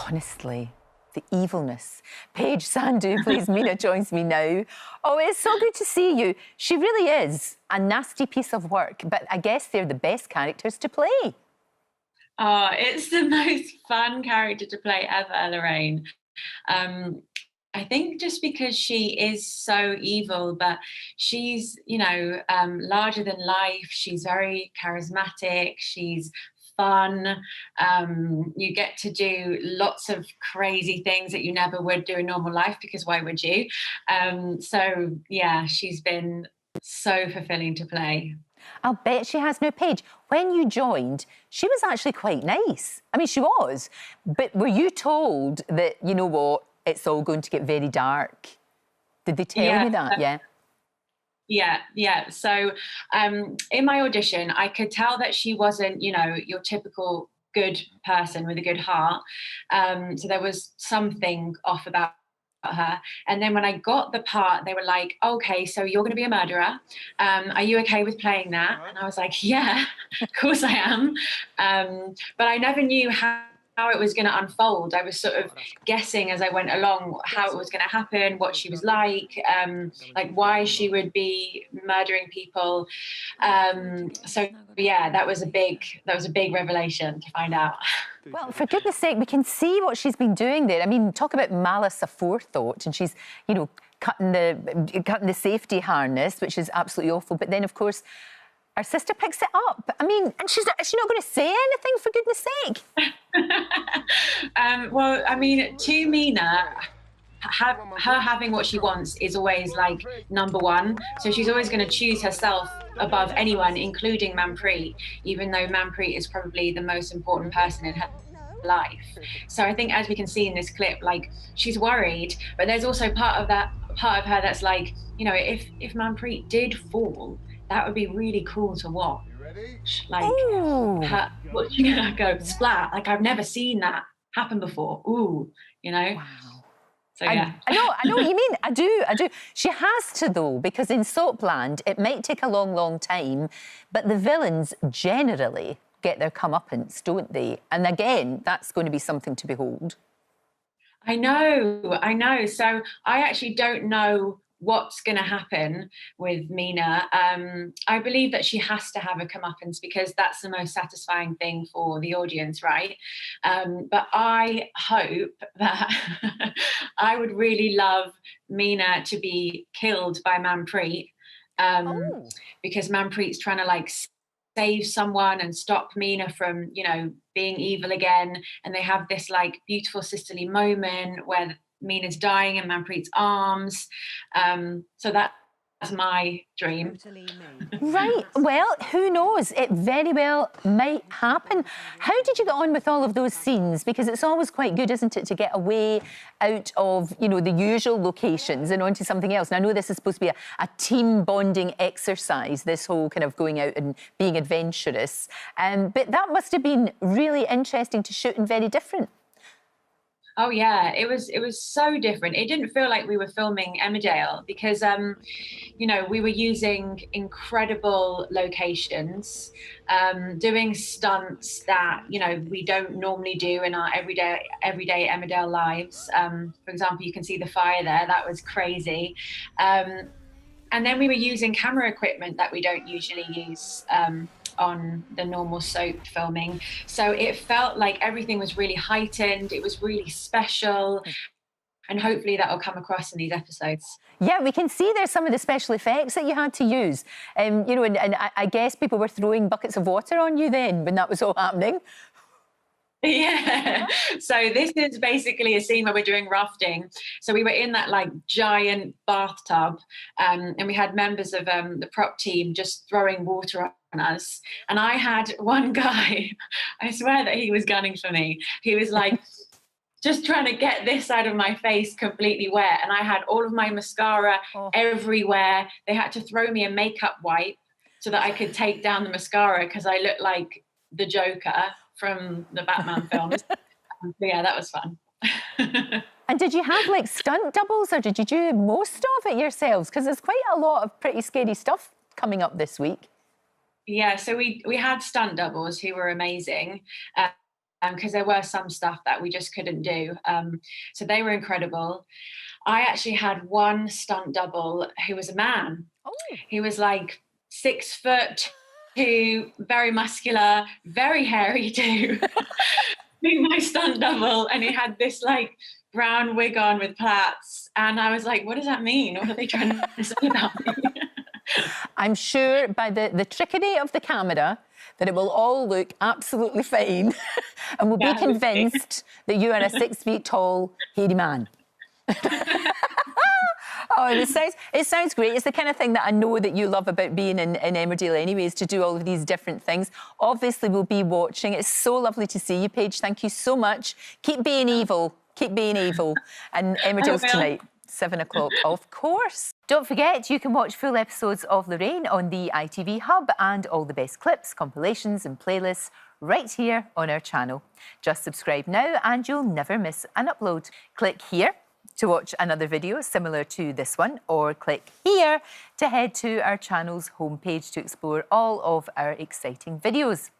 Honestly, the evilness. Paige Sandu plays Mina, joins me now. Oh, it's so good to see you. She really is a nasty piece of work, but I guess they're the best characters to play. Oh, it's the most fun character to play ever, Lorraine. Um, I think just because she is so evil, but she's, larger than life. She's very charismatic. She's fun. You get to do lots of crazy things that you never would do in normal life because why would you? Yeah, she's been so fulfilling to play. I'll bet she has. Now, Paige, when you joined, she was actually quite nice. I mean, she was. But were you told that, you know what, it's all going to get very dark? Did they tell you that? Yeah. Yeah. So in my audition, I could tell that she wasn't, your typical good person with a good heart. So there was something off about her. And then when I got the part, they were like, okay, so you're going to be a murderer. Are you okay with playing that? And I was like, yeah, of course I am. But I never knew how it was going to unfold. I was sort of guessing as I went along how it was going to happen, what she was like why she would be murdering people. So yeah, that was a big revelation to find out. Well, for goodness sake, we can see what she's been doing there. I mean, talk about malice aforethought, and she's, cutting the safety harness, which is absolutely awful. But then, of course, her sister picks it up. I mean, and she's not going to say anything, for goodness sake. Well, I mean, to Mina, her having what she wants is always like number one. So she's always going to choose herself above anyone, including Manpreet, even though Manpreet is probably the most important person in her life. So I think, as we can see in this clip, like, she's worried, but there's also part of her that's like, if Manpreet did fall, that would be really cool to watch. Like, her watching her go splat. Like, I've never seen that happen before. Ooh, Wow. So yeah. I know what you mean. I do. She has to, though, because in Soapland, it might take a long, long time, but the villains generally get their comeuppance, don't they? And again, that's going to be something to behold. I know. So I actually don't know what's going to happen with Mina. I believe that she has to have a comeuppance because that's the most satisfying thing for the audience, right? But I hope that I would really love Mina to be killed by Manpreet, because Manpreet's trying to save someone and stop Mina from, being evil again. And they have this beautiful sisterly moment where Mina's dying in Manpreet's arms. So that's my dream. Right. Well, who knows? It very well might happen. How did you get on with all of those scenes? Because it's always quite good, isn't it, to get away out of, the usual locations and onto something else. And I know this is supposed to be a team bonding exercise, this whole kind of going out and being adventurous. But that must have been really interesting to shoot and very different. Oh yeah, it was so different. It didn't feel like we were filming Emmerdale because we were using incredible locations, doing stunts that we don't normally do in our everyday Emmerdale lives. For example, you can see the fire there. That was crazy. And then we were using camera equipment that we don't usually use on the normal soap filming. So it felt like everything was really heightened. It was really special. And hopefully that will come across in these episodes. Yeah, we can see there's some of the special effects that you had to use. And I guess people were throwing buckets of water on you then when that was all happening. Yeah. So this is basically a scene where we're doing rafting. So we were in that giant bathtub, and we had members of the prop team just throwing water on us. And I had one guy, I swear that he was gunning for me. He was just trying to get this side of my face completely wet. And I had all of my mascara everywhere. They had to throw me a makeup wipe so that I could take down the mascara because I looked like the Joker from the Batman films. Yeah, that was fun. And did you have stunt doubles, or did you do most of it yourselves? Because there's quite a lot of pretty scary stuff coming up this week. Yeah, so we had stunt doubles who were amazing. because there were some stuff that we just couldn't do. So they were incredible. I actually had one stunt double who was a man. Oh. He was like 6'2", very muscular, very hairy too. Being my stunt double, and he had this like brown wig on with plaits, and I was like, what does that mean? What are they trying to say about me? I'm sure by the trickery of the camera that it will all look absolutely fine and we'll be convinced that you are a 6 feet tall, hairy man. Oh, it sounds great. It's the kind of thing that I know that you love about being in Emmerdale anyways, to do all of these different things. Obviously, we'll be watching. It's so lovely to see you, Paige. Thank you so much. Keep being evil. Keep being evil. And Emmerdale's tonight, 7 o'clock, of course. Don't forget, you can watch full episodes of Lorraine on the ITV Hub and all the best clips, compilations and playlists right here on our channel. Just subscribe now and you'll never miss an upload. Click here to watch another video similar to this one, or click here to head to our channel's homepage to explore all of our exciting videos.